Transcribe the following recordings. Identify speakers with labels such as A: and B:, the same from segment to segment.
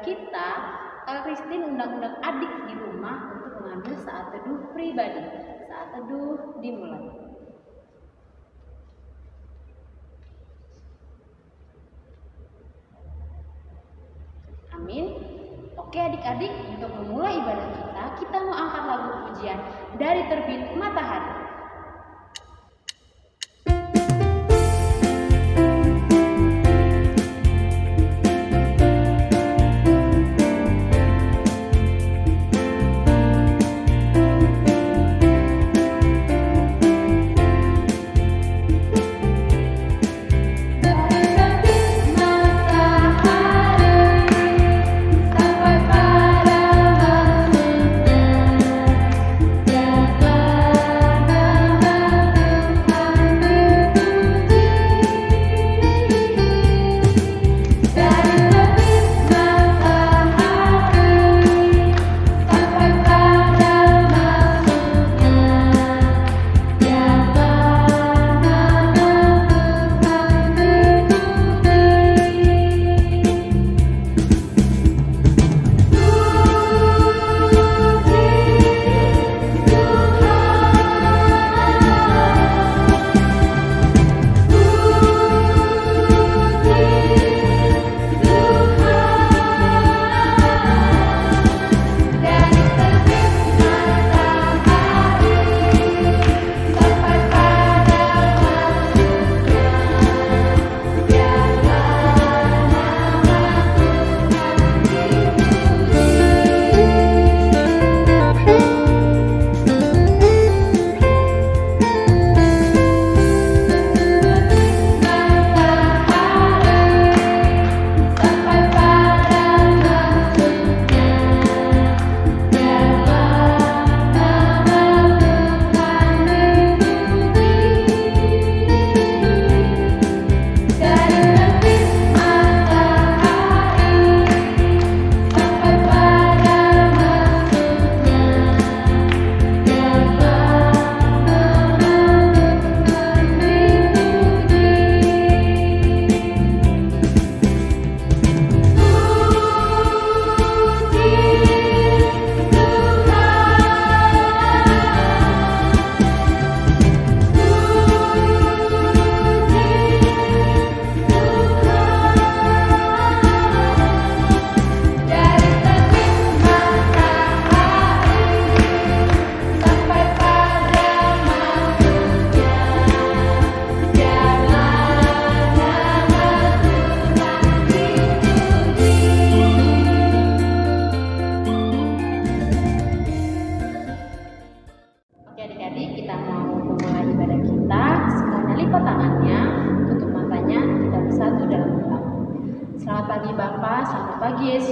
A: kita, Kak Christine undang-undang adik di rumah untuk mengambil saat teduh pribadi. Saat teduh dimulai. Amin. Oke adik-adik, untuk memulai ibadah kita mau angkat lagu pujian dari Terbit Matahari.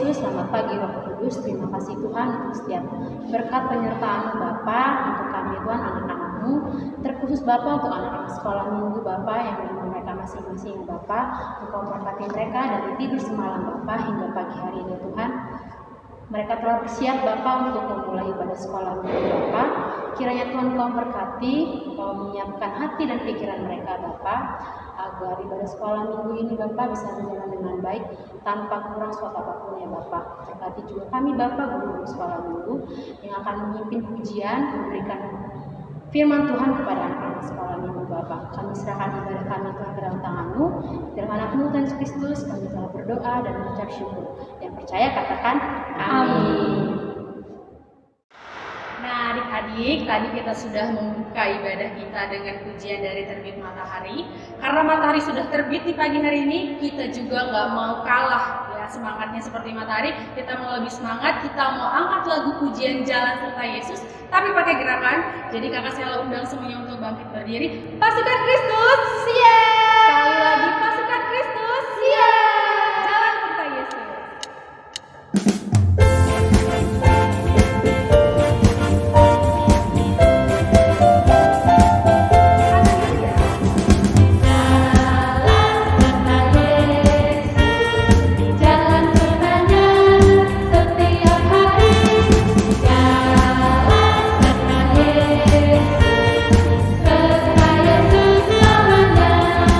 A: Selamat pagi Roh Kudus, terima kasih Tuhan untuk setiap berkat penyertaan Bapa untuk kami Tuhan anak-anak-Mu, terkhusus Bapa untuk anak-anak sekolah minggu Bapa yang memang mereka masing-masing Bapa, Engkau berkati mereka dari tidur semalam Bapa hingga pagi hari ini Tuhan. Mereka telah bersiap Bapa untuk memulai ibadah sekolah minggu Bapa. Kiranya Tuhan Engkau berkati, Engkau menyiapkan hati dan pikiran mereka Bapa, agar ibadah sekolah minggu ini Bapa bisa berjalan dengan baik tanpa kurang suatu apapun ya Bapa. Berkati juga kami Bapa guru sekolah minggu yang akan memimpin pujian, memberikan firman Tuhan kepada anak-anak sekolah minggu Bapa. Kami serahkan ibadah kami Tuhan ke dalam tangan-Mu. Dalam anak-Mu Tuhan Yesus Kristus kami telah berdoa dan mengucap syukur. Yang percaya katakan amin. Nah adik-adik, tadi kita sudah membuka ibadah kita dengan pujian dari Terbit Matahari. Karena matahari sudah terbit di pagi hari ini, kita juga nggak mau kalah ya semangatnya seperti matahari. Kita mau lebih semangat, kita mau angkat lagu pujian Jalan Serta Yesus, tapi pakai gerakan. Jadi kakak Sela undang semuanya untuk bangkit berdiri. Pasukan Kristus, siap! Sekali lagi pasukan Kristus, siap! Jalan Serta Yesus.
B: Serta Yesus selamanya.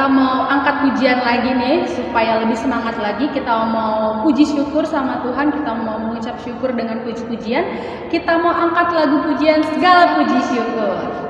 A: kita mau angkat pujian lagi nih supaya lebih semangat lagi. Kita mau puji syukur sama Tuhan, kita mau mengucap syukur dengan puji-pujian. Kita mau angkat lagu pujian segala puji syukur.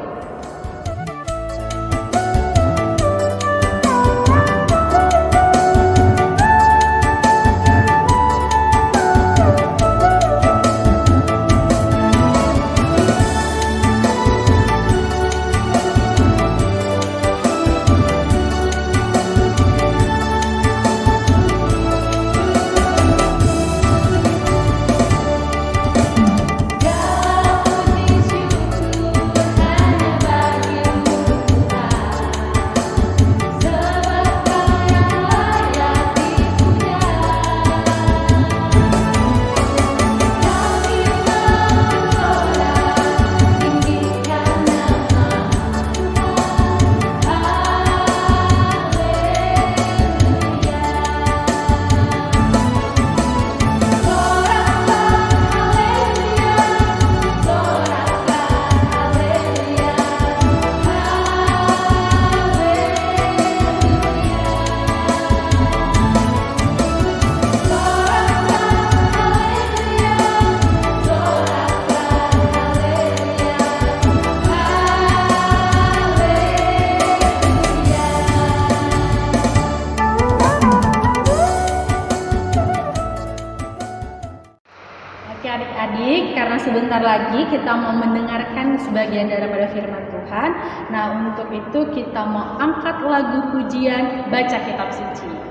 A: Adik-adik, karena sebentar lagi kita mau mendengarkan sebagian daripada firman Tuhan. Nah, untuk itu kita mau angkat lagu pujian Baca Kitab Suci.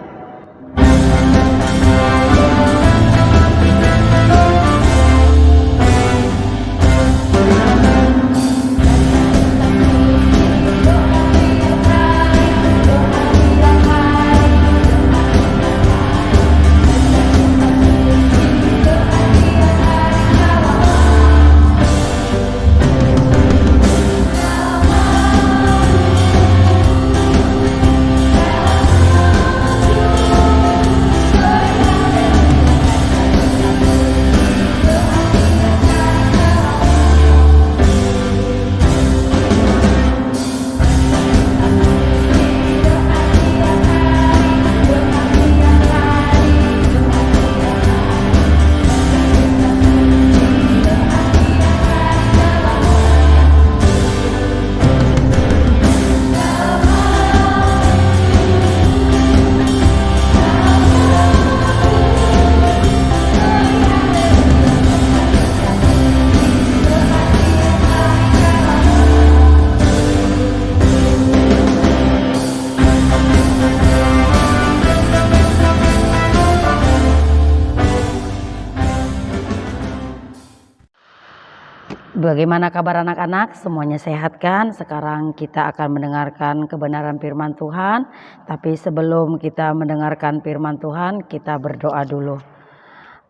B: Bagaimana kabar anak-anak? Semuanya sehat kan? Sekarang kita akan mendengarkan kebenaran firman Tuhan. Tapi sebelum kita mendengarkan firman Tuhan, kita berdoa dulu.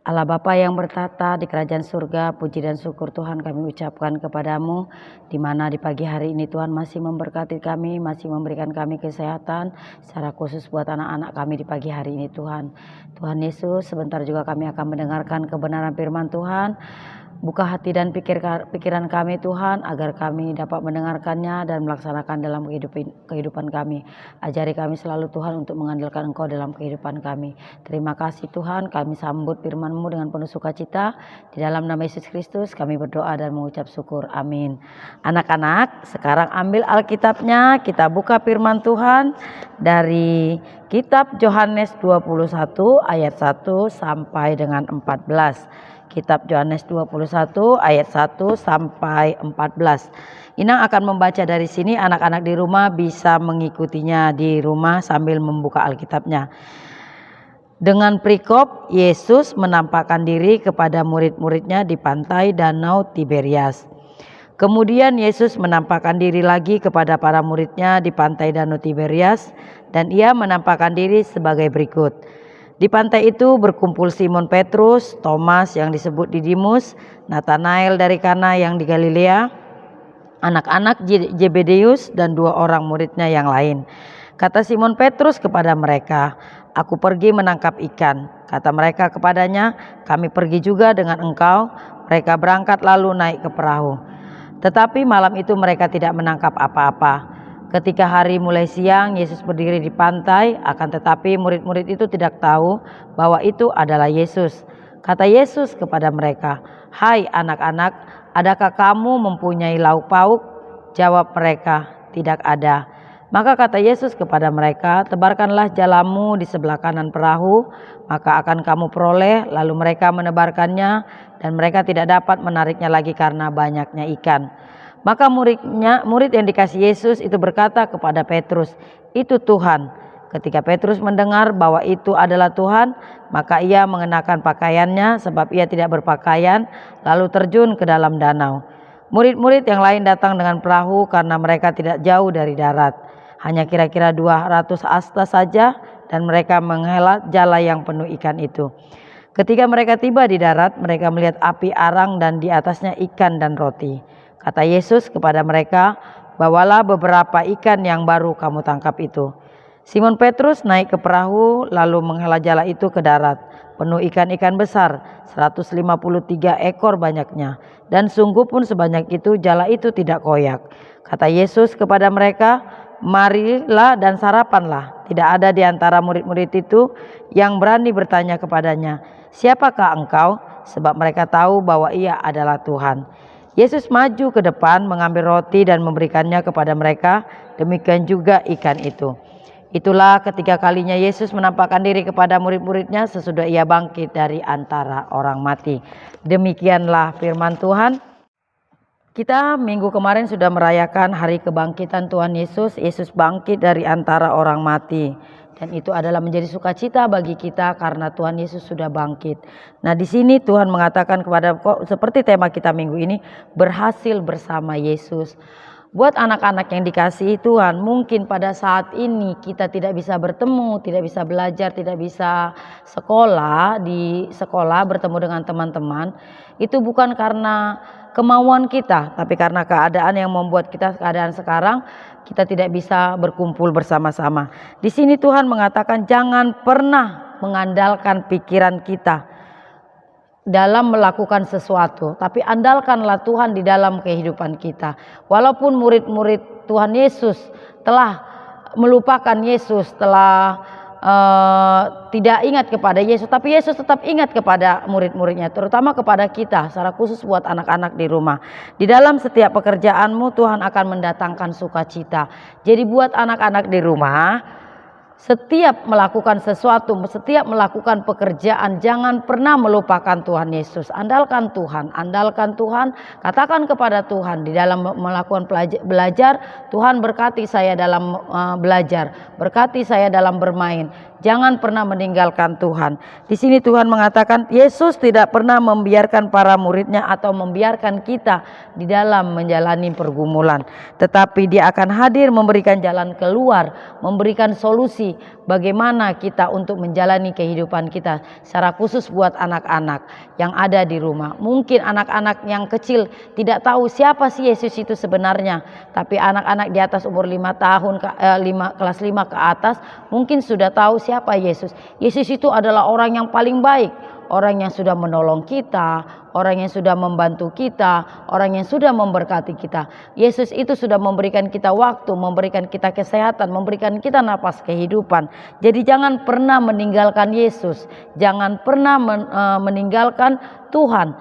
B: Allah Bapa yang bertata di kerajaan surga, puji dan syukur Tuhan kami ucapkan kepadamu, di mana di pagi hari ini Tuhan masih memberkati kami, masih memberikan kami kesehatan, secara khusus buat anak-anak kami di pagi hari ini Tuhan. Tuhan Yesus, sebentar juga kami akan mendengarkan kebenaran firman Tuhan. Buka hati dan pikiran kami Tuhan, agar kami dapat mendengarkannya dan melaksanakan dalam kehidupan kami. Ajari kami selalu Tuhan untuk mengandalkan Engkau dalam kehidupan kami. Terima kasih Tuhan, kami sambut firman-Mu dengan penuh sukacita. Di dalam nama Yesus Kristus kami berdoa dan mengucap syukur. Amin. Anak-anak, sekarang ambil Alkitabnya, kita buka firman Tuhan dari kitab Yohanes 21 ayat 1 sampai dengan 14. Kitab Yohanes 21 ayat 1 sampai 14. Inang akan membaca dari sini, anak-anak di rumah bisa mengikutinya di rumah sambil membuka Alkitabnya. Dengan perikop, Yesus menampakkan diri kepada murid-muridnya di pantai Danau Tiberias. Kemudian Yesus menampakkan diri lagi kepada para muridnya di pantai Danau Tiberias, dan ia menampakkan diri sebagai berikut. Di pantai itu berkumpul Simon Petrus, Thomas yang disebut Didimus, Nathanael dari Kana yang di Galilea, anak-anak Zebedeus dan 2 orang muridnya yang lain. Kata Simon Petrus kepada mereka, "Aku pergi menangkap ikan." Kata mereka kepadanya, "Kami pergi juga dengan engkau." Mereka berangkat lalu naik ke perahu. Tetapi malam itu mereka tidak menangkap apa-apa. Ketika hari mulai siang, Yesus berdiri di pantai, akan tetapi murid-murid itu tidak tahu bahwa itu adalah Yesus. Kata Yesus kepada mereka, "Hai anak-anak, adakah kamu mempunyai lauk pauk?" Jawab mereka, "Tidak ada." Maka kata Yesus kepada mereka, "Tebarkanlah jalamu di sebelah kanan perahu, maka akan kamu peroleh." Lalu mereka menebarkannya dan mereka tidak dapat menariknya lagi karena banyaknya ikan. Maka murid yang dikasih Yesus itu berkata kepada Petrus, "Itu Tuhan." Ketika Petrus mendengar bahwa itu adalah Tuhan, maka ia mengenakan pakaiannya sebab ia tidak berpakaian, lalu terjun ke dalam danau. Murid-murid yang lain datang dengan perahu karena mereka tidak jauh dari darat, hanya kira-kira 200 asta saja, dan mereka menghela jala yang penuh ikan itu. Ketika mereka tiba di darat, mereka melihat api arang dan di atasnya ikan dan roti. Kata Yesus kepada mereka, "Bawalah beberapa ikan yang baru kamu tangkap itu." Simon Petrus naik ke perahu lalu menghela jala itu ke darat, penuh ikan-ikan besar, 153 ekor banyaknya, dan sungguh pun sebanyak itu jala itu tidak koyak. Kata Yesus kepada mereka, "Marilah dan sarapanlah." Tidak ada di antara murid-murid itu yang berani bertanya kepadanya, "Siapakah engkau?" Sebab mereka tahu bahwa ia adalah Tuhan. Yesus maju ke depan mengambil roti dan memberikannya kepada mereka, demikian juga ikan itu. Itulah ketiga kalinya Yesus menampakkan diri kepada murid-muridnya sesudah ia bangkit dari antara orang mati. Demikianlah firman Tuhan. Kita minggu kemarin sudah merayakan hari kebangkitan Tuhan Yesus. Yesus bangkit dari antara orang mati. Dan itu adalah menjadi sukacita bagi kita karena Tuhan Yesus sudah bangkit. Nah, di sini Tuhan mengatakan kepada, kok seperti tema kita minggu ini, berhasil bersama Yesus. Buat anak-anak yang dikasihi Tuhan, mungkin pada saat ini kita tidak bisa bertemu, tidak bisa belajar, tidak bisa di sekolah bertemu dengan teman-teman. Itu bukan karena kemauan kita, tapi karena keadaan yang membuat keadaan sekarang kita tidak bisa berkumpul bersama-sama. Di sini Tuhan mengatakan jangan pernah mengandalkan pikiran kita dalam melakukan sesuatu, tapi andalkanlah Tuhan di dalam kehidupan kita. Walaupun murid-murid Tuhan Yesus telah melupakan Yesus, telah tidak ingat kepada Yesus, tapi Yesus tetap ingat kepada murid-muridnya, terutama kepada kita, secara khusus buat anak-anak di rumah. Di dalam setiap pekerjaanmu Tuhan akan mendatangkan sukacita. Jadi buat anak-anak di rumah, setiap melakukan sesuatu, setiap melakukan pekerjaan, jangan pernah melupakan Tuhan Yesus. Andalkan Tuhan, katakan kepada Tuhan di dalam melakukan belajar, Tuhan berkati saya dalam belajar, berkati saya dalam bermain. Jangan pernah meninggalkan Tuhan. Di sini Tuhan mengatakan Yesus tidak pernah membiarkan para muridnya atau membiarkan kita di dalam menjalani pergumulan, tetapi Dia akan hadir memberikan jalan keluar, memberikan solusi bagaimana kita untuk menjalani kehidupan kita, secara khusus buat anak-anak yang ada di rumah. Mungkin anak-anak yang kecil tidak tahu siapa sih Yesus itu sebenarnya, tapi anak-anak di atas umur 5 tahun, kelas 5 ke atas mungkin sudah tahu siapa Yesus. Yesus itu adalah orang yang paling baik, orang yang sudah menolong kita, orang yang sudah membantu kita, orang yang sudah memberkati kita. Yesus itu sudah memberikan kita waktu, memberikan kita kesehatan, memberikan kita napas kehidupan. Jadi jangan pernah meninggalkan Yesus, jangan pernah meninggalkan Tuhan.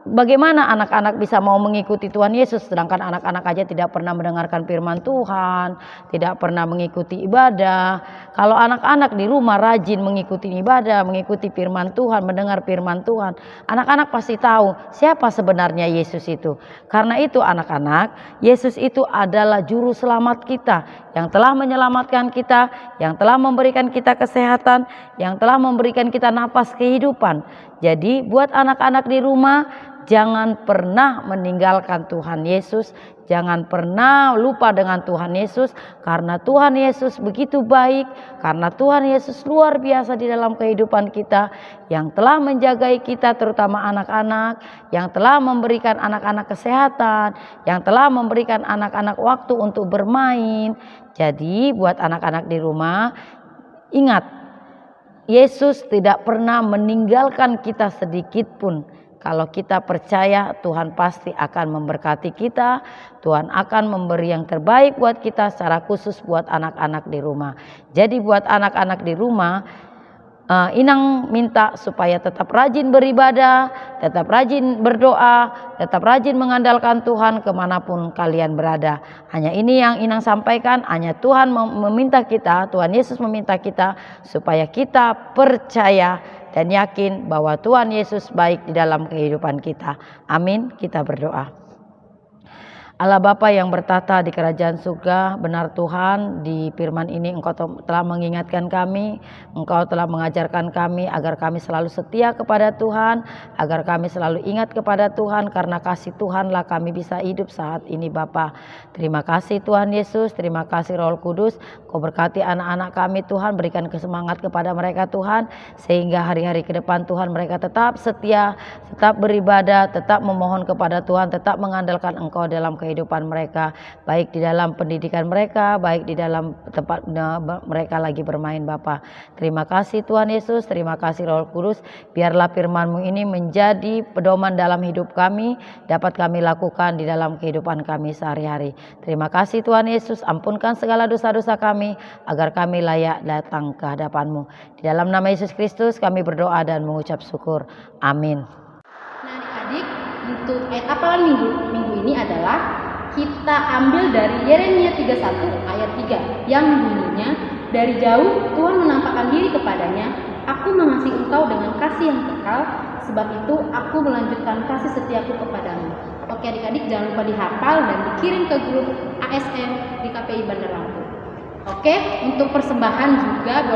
B: Bagaimana anak-anak bisa mau mengikuti Tuhan Yesus sedangkan anak-anak aja tidak pernah mendengarkan firman Tuhan, tidak pernah mengikuti ibadah. Kalau anak-anak di rumah rajin mengikuti ibadah, mengikuti firman Tuhan, mendengar firman Tuhan, anak-anak pasti tahu siapa sebenarnya Yesus itu. Karena itu anak-anak, Yesus itu adalah juru selamat kita, yang telah menyelamatkan kita, yang telah memberikan kita kesehatan, yang telah memberikan kita napas kehidupan. Jadi buat anak-anak di rumah, jangan pernah meninggalkan Tuhan Yesus, jangan pernah lupa dengan Tuhan Yesus, karena Tuhan Yesus begitu baik, karena Tuhan Yesus luar biasa di dalam kehidupan kita, yang telah menjagai kita terutama anak-anak, yang telah memberikan anak-anak kesehatan, yang telah memberikan anak-anak waktu untuk bermain. Jadi buat anak-anak di rumah, ingat, Yesus tidak pernah meninggalkan kita sedikit pun. Kalau kita percaya, Tuhan pasti akan memberkati kita. Tuhan akan memberi yang terbaik buat kita, secara khusus buat anak-anak di rumah. Jadi buat anak-anak di rumah, Inang minta supaya tetap rajin beribadah, tetap rajin berdoa, tetap rajin mengandalkan Tuhan kemanapun kalian berada. Hanya ini yang Inang sampaikan, hanya Tuhan meminta kita, Tuhan Yesus meminta kita supaya kita percaya dan yakin bahwa Tuhan Yesus baik di dalam kehidupan kita. Amin, kita berdoa. Allah Bapa yang bertata di kerajaan surga, benar Tuhan, di firman ini Engkau telah mengingatkan kami, Engkau telah mengajarkan kami agar kami selalu setia kepada Tuhan, agar kami selalu ingat kepada Tuhan, karena kasih Tuhanlah kami bisa hidup saat ini Bapa. Terima kasih Tuhan Yesus, terima kasih Roh Kudus, Kau berkati anak-anak kami Tuhan, berikan kesemangat kepada mereka Tuhan, sehingga hari-hari ke depan Tuhan mereka tetap setia, tetap beribadah, tetap memohon kepada Tuhan, tetap mengandalkan Engkau dalam kehidupan mereka, baik di dalam pendidikan mereka, baik di dalam tempat mereka lagi bermain Bapa. Terima kasih Tuhan Yesus, terima kasih Roh Kudus, biarlah firman-Mu ini menjadi pedoman dalam hidup kami, dapat kami lakukan di dalam kehidupan kami sehari-hari. Terima kasih Tuhan Yesus, ampunkan segala dosa-dosa kami, agar kami layak datang ke hadapan-Mu. Di dalam nama Yesus Kristus kami berdoa dan mengucap syukur. Amin.
A: Nah adik-adik, untuk ayat hafalan minggu ini adalah kita ambil dari Yeremia 31 ayat 3 yang bunyinya, dari jauh Tuhan menampakkan diri kepadanya, aku mengasihi engkau dengan kasih yang kekal, sebab itu aku melanjutkan kasih setiaku kepadamu. Oke adik-adik, jangan lupa dihafal dan dikirim ke grup ASN di KPI Bandar Lampung. Oke, untuk persembahan juga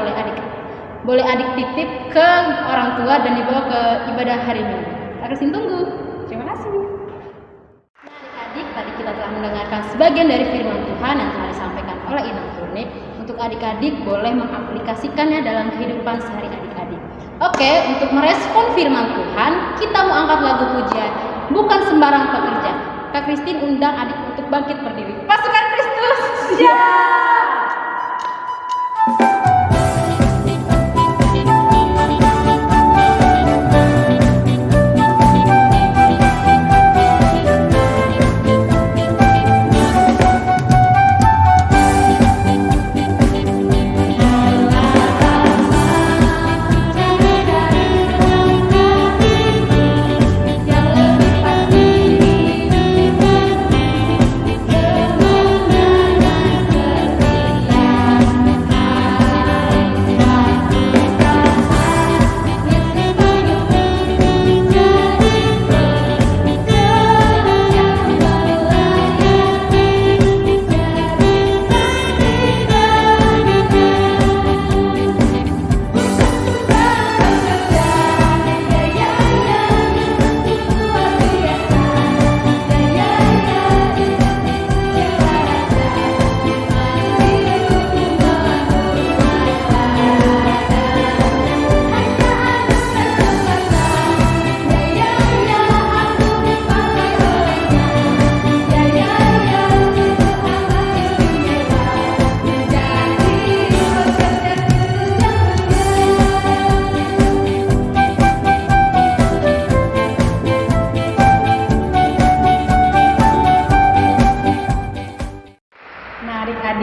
A: boleh adik titip ke orang tua dan dibawa ke ibadah hari Minggu. Arusin tunggu. Terima kasih. Nah adik-adik, tadi kita telah mendengarkan sebagian dari firman Tuhan yang telah disampaikan oleh Inang Turne. Untuk adik-adik boleh mengaplikasikannya dalam kehidupan sehari adik-adik. Oke, untuk merespon firman Tuhan, kita mau angkat lagu pujian, bukan sembarang pekerja. Kak Christine undang adik untuk bangkit berdiri. Pasukan Kristus. Ya.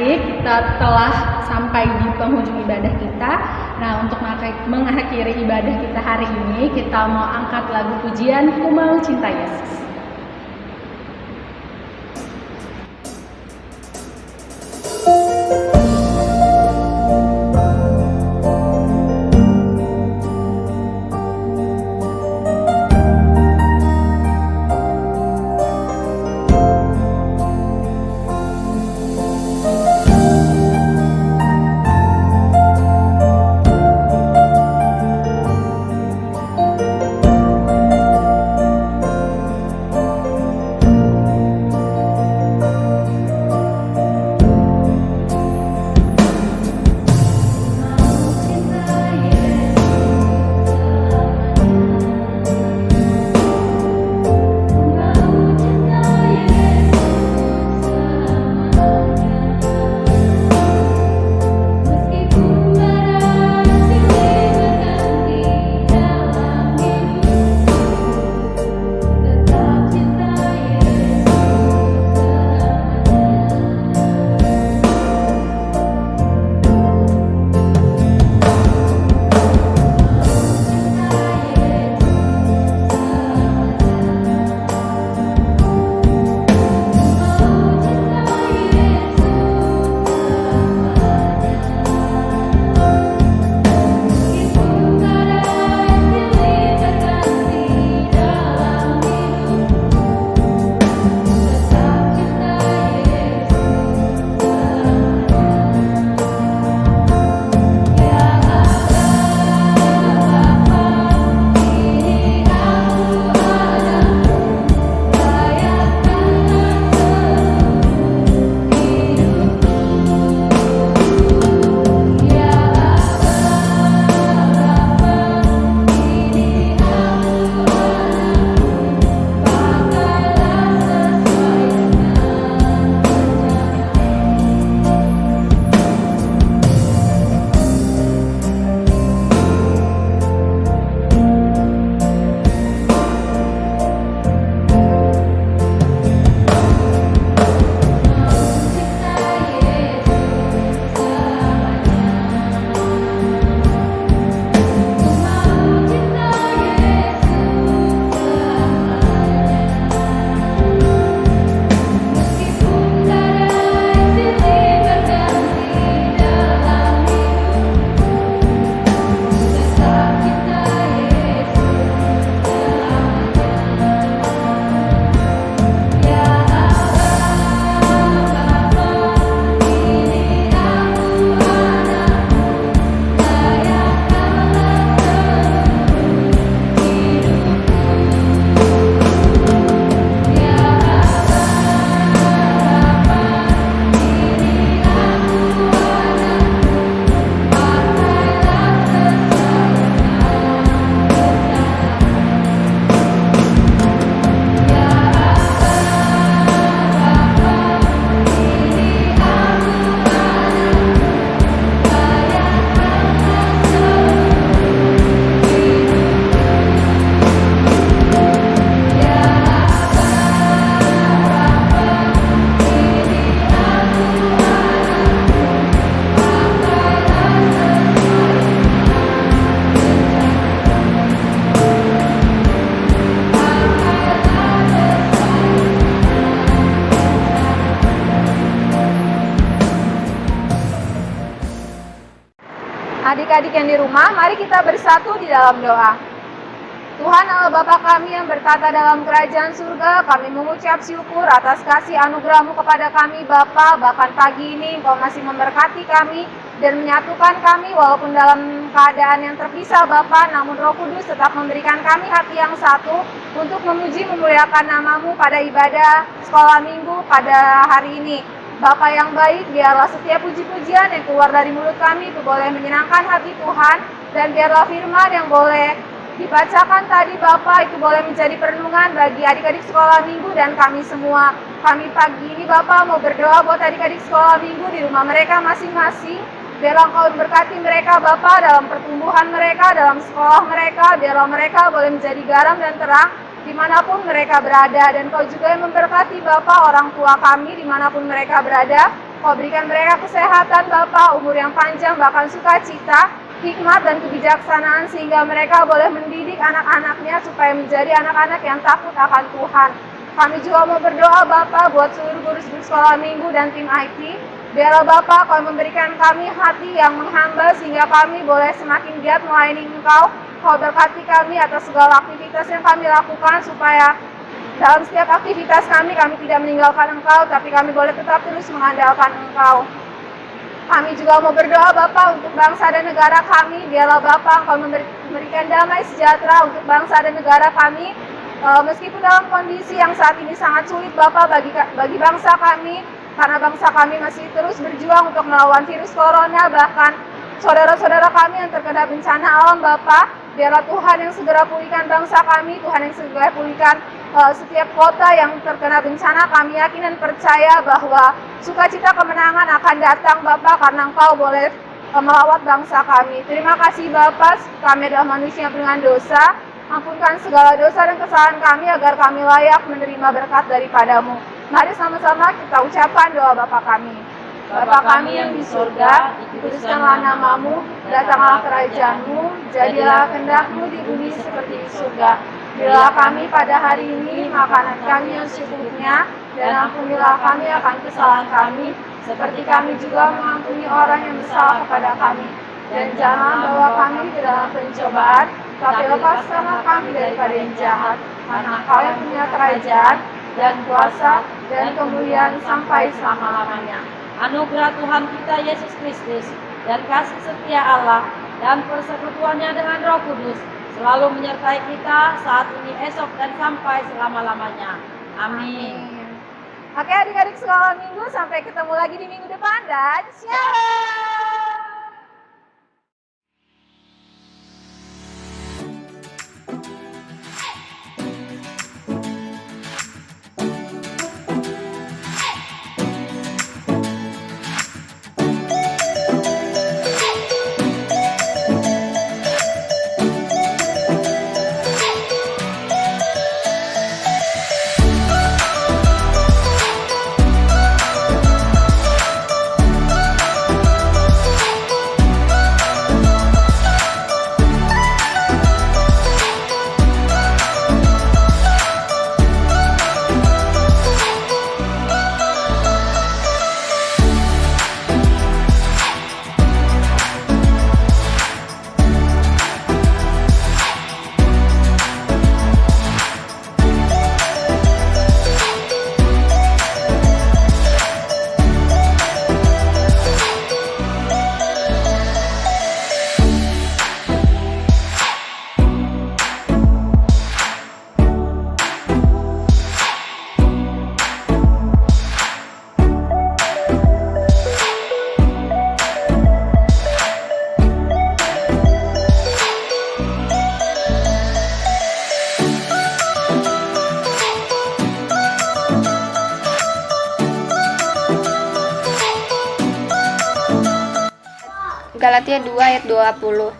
A: Kita telah sampai di penghujung ibadah kita. Nah, untuk mengakhiri ibadah kita hari ini, kita mau angkat lagu pujian Ku Mau Cinta Yesus.
C: adik-adik yang di rumah, mari kita bersatu di dalam doa. Tuhan Allah Bapa kami yang bertata dalam kerajaan surga, kami mengucap syukur atas kasih anugerah-Mu kepada kami Bapa. Bahkan pagi ini Engkau masih memberkati kami dan menyatukan kami walaupun dalam keadaan yang terpisah Bapa, namun Roh Kudus tetap memberikan kami hati yang satu untuk memuji memuliakan nama-Mu pada ibadah sekolah minggu pada hari ini. Bapa yang baik, biarlah setiap puji-pujian yang keluar dari mulut kami itu boleh menyenangkan hati Tuhan, dan biarlah firman yang boleh dibacakan tadi Bapak itu boleh menjadi perenungan bagi adik-adik sekolah minggu dan kami semua. Kami pagi ini Bapak mau berdoa buat adik-adik sekolah minggu di rumah mereka masing-masing. Biarlah Engkau berkati mereka Bapak dalam pertumbuhan mereka, dalam sekolah mereka. Biarlah mereka boleh menjadi garam dan terang dimanapun mereka berada. Dan Kau juga yang memberkati Bapak orang tua kami dimanapun mereka berada. Kau berikan mereka kesehatan Bapak, umur yang panjang, bahkan sukacita, hikmat dan kebijaksanaan sehingga mereka boleh mendidik anak-anaknya supaya menjadi anak-anak yang takut akan Tuhan. Kami juga mau berdoa Bapak buat seluruh guru sekolah minggu dan tim IT. Biarlah Bapak Kau memberikan kami hati yang menghamba sehingga kami boleh semakin giat melayani Engkau. Kau berkati kami atas segala aktivitas yang kami lakukan supaya dalam setiap aktivitas kami tidak meninggalkan Engkau, tapi kami boleh tetap terus mengandalkan Engkau. Kami juga mau berdoa Bapak untuk bangsa dan negara kami. Biarlah Bapak Engkau memberikan damai sejahtera untuk bangsa dan negara kami. Meskipun dalam kondisi yang saat ini sangat sulit Bapak bagi bangsa kami, karena bangsa kami masih terus berjuang untuk melawan virus corona, bahkan saudara-saudara kami yang terkena bencana alam Bapak, biarlah Tuhan yang segera pulihkan bangsa kami, Tuhan yang segera pulihkan setiap kota yang terkena bencana. Kami yakin dan percaya bahwa sukacita kemenangan akan datang Bapak karena Engkau boleh melawat bangsa kami. Terima kasih Bapak, kami adalah manusia dengan dosa. Ampunkan segala dosa dan kesalahan kami agar kami layak menerima berkat daripada-Mu. Mari sama-sama kita ucapkan doa Bapa kami. Bapa kami yang di surga, dikuduskanlah nama-Mu, datanglah kerajaan-Mu, jadilah kehendak-Mu di bumi seperti di surga. Berilah kami pada hari ini makanan kami yang secukupnya, dan ampunilah kami akan kesalahan kami, seperti kami juga mengampuni orang yang bersalah kepada kami. Dan jangan bawa kami ke dalam pencobaan, tapi lepaskanlah kami daripada yang jahat, karena Engkau yang punya kerajaan, dan kuasa, dan kemuliaan sampai selama-lamanya.
B: Anugerah Tuhan kita Yesus Kristus dan kasih setia Allah dan persekutuannya dengan Roh Kudus selalu menyertai kita saat ini, esok, dan sampai selama-lamanya. Amin.
C: Oke adik-adik sekolah minggu, sampai ketemu lagi di minggu depan dan shalom.
D: Galatia 2 ayat 20.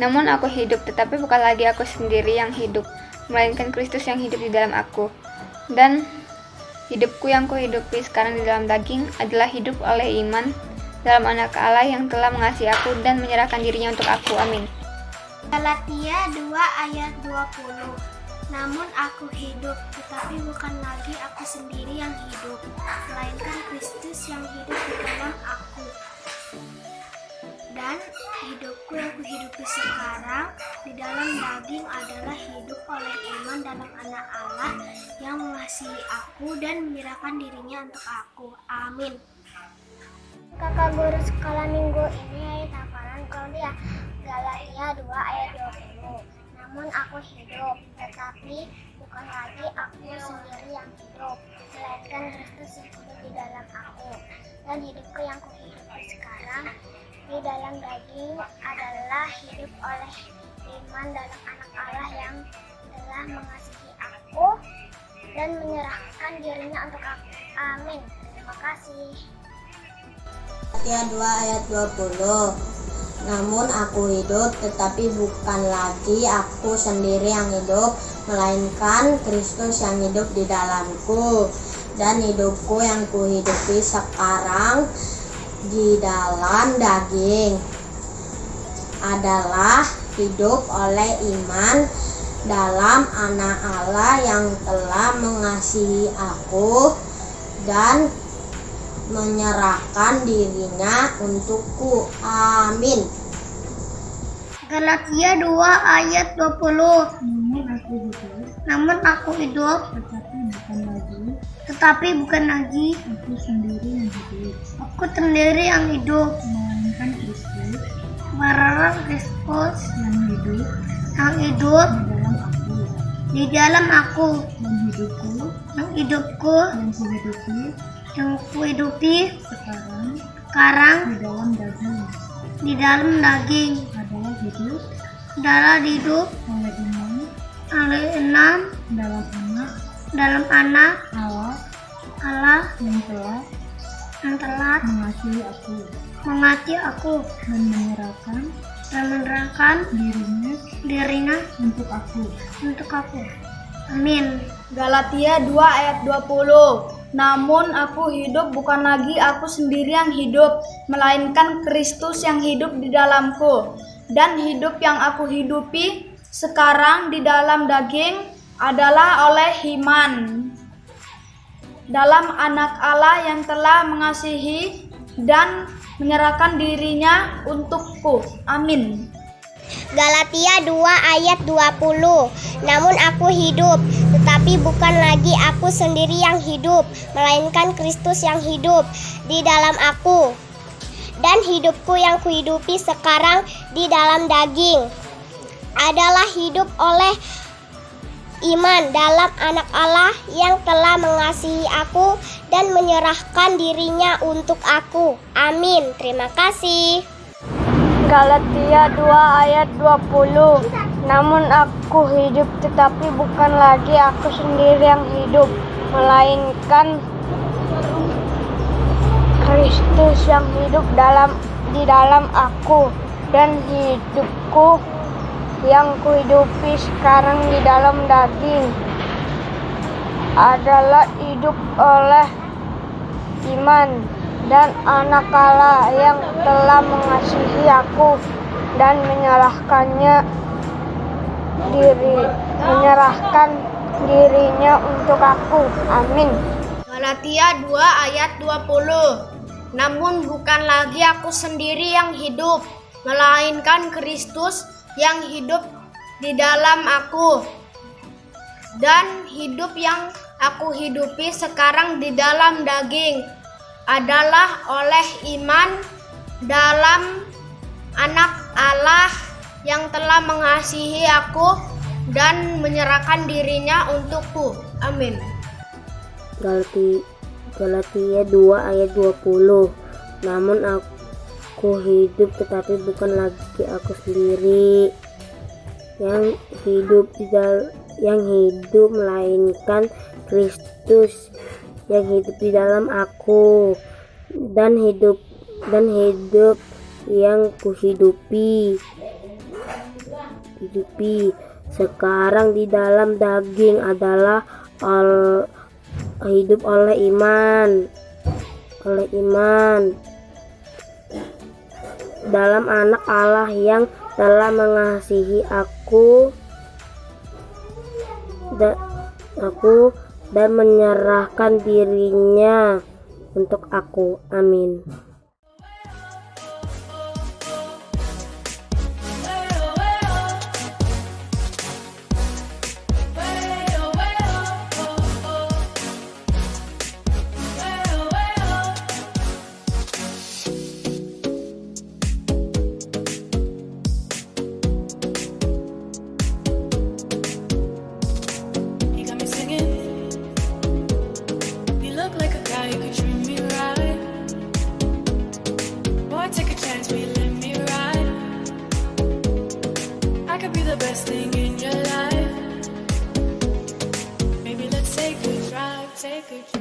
D: Namun aku hidup, tetapi bukan lagi aku sendiri yang hidup, melainkan Kristus yang hidup di dalam aku. Dan hidupku yang kuhidupi sekarang di dalam daging adalah hidup oleh iman dalam Anak Allah yang telah mengasihi aku dan menyerahkan dirinya untuk aku. Amin.
E: Galatia 2 ayat 20. Namun aku hidup, tetapi bukan lagi aku sendiri yang hidup, melainkan Kristus yang hidup di dalam aku. Dan hidupku yang kuhidupi sekarang di dalam daging adalah hidup oleh iman dalam Anak Allah yang mengasihi aku dan menyerahkan dirinya untuk aku. Amin. Kakak guru sekolah minggu ini ayat hafalan Claudia, Galatia 2 ayat 20. Namun aku hidup, tetapi bukan lagi aku sendiri yang hidup, melainkan Kristus yang hidup di dalam aku. Dan hidupku yang kuhidupi sekarang di dalam daging adalah hidup oleh iman dalam Anak Allah yang telah mengasihi aku dan menyerahkan dirinya untuk aku. Amin. Terima kasih.
F: Galatia 2 ayat 20. Namun aku hidup, tetapi bukan lagi aku sendiri yang hidup, melainkan Kristus yang hidup di dalamku. Dan hidupku yang kuhidupi sekarang di dalam daging adalah hidup oleh iman dalam Anak Allah yang telah mengasihi aku dan menyerahkan dirinya untukku. Amin.
E: Galatia 2 ayat 20. Namun aku hidup, tetapi bukan lagi aku sendiri yang hidup, melainkan Kristus yang hidup di dalam aku. Dan hidupku yang kuhidupi sekarang di dalam daging adalah hidup oleh iman dalam Anak Allah yang telah mengasihi aku dan menyerahkan dirinya untuk aku. Amin.
G: Galatia 2 ayat 20. Namun aku hidup, bukan lagi aku sendiri yang hidup, melainkan Kristus yang hidup di dalamku. Dan hidup yang aku hidupi sekarang di dalam daging adalah oleh iman dalam Anak Allah yang telah mengasihi dan menyerahkan dirinya untukku. Amin.
E: Galatia 2 ayat 20. Namun aku hidup, tetapi bukan lagi aku sendiri yang hidup, melainkan Kristus yang hidup di dalam aku. Dan hidupku yang kuhidupi sekarang di dalam daging adalah hidup oleh iman dalam Anak Allah yang telah mengasihi aku dan menyerahkan dirinya untuk aku. Amin. Terima kasih.
H: Galatia 2 ayat 20. Namun aku hidup, tetapi bukan lagi aku sendiri yang hidup, melainkan Kristus yang hidup di dalam aku. Dan hidupku yang kuhidupi sekarang di dalam daging adalah hidup oleh iman dan Anak Allah yang telah mengasihi aku dan menyerahkan dirinya untuk aku. Amin.
G: Galatia 2 ayat 20. Namun bukan lagi aku sendiri yang hidup, melainkan Kristus yang hidup di dalam aku. Dan hidup yang aku hidupi sekarang di dalam daging adalah oleh iman dalam Anak Allah yang telah mengasihi aku dan menyerahkan dirinya untukku. Amin.
I: Galatia 2 ayat 20. Namun aku hidup, tetapi bukan lagi aku sendiri yang hidup melainkan Kristus yang hidup di dalam aku. Dan hidup yang kuhidupi sekarang di dalam daging adalah hidup oleh iman dalam Anak Allah yang telah mengasihi aku dan menyerahkan dirinya untuk aku. Amin.
J: make a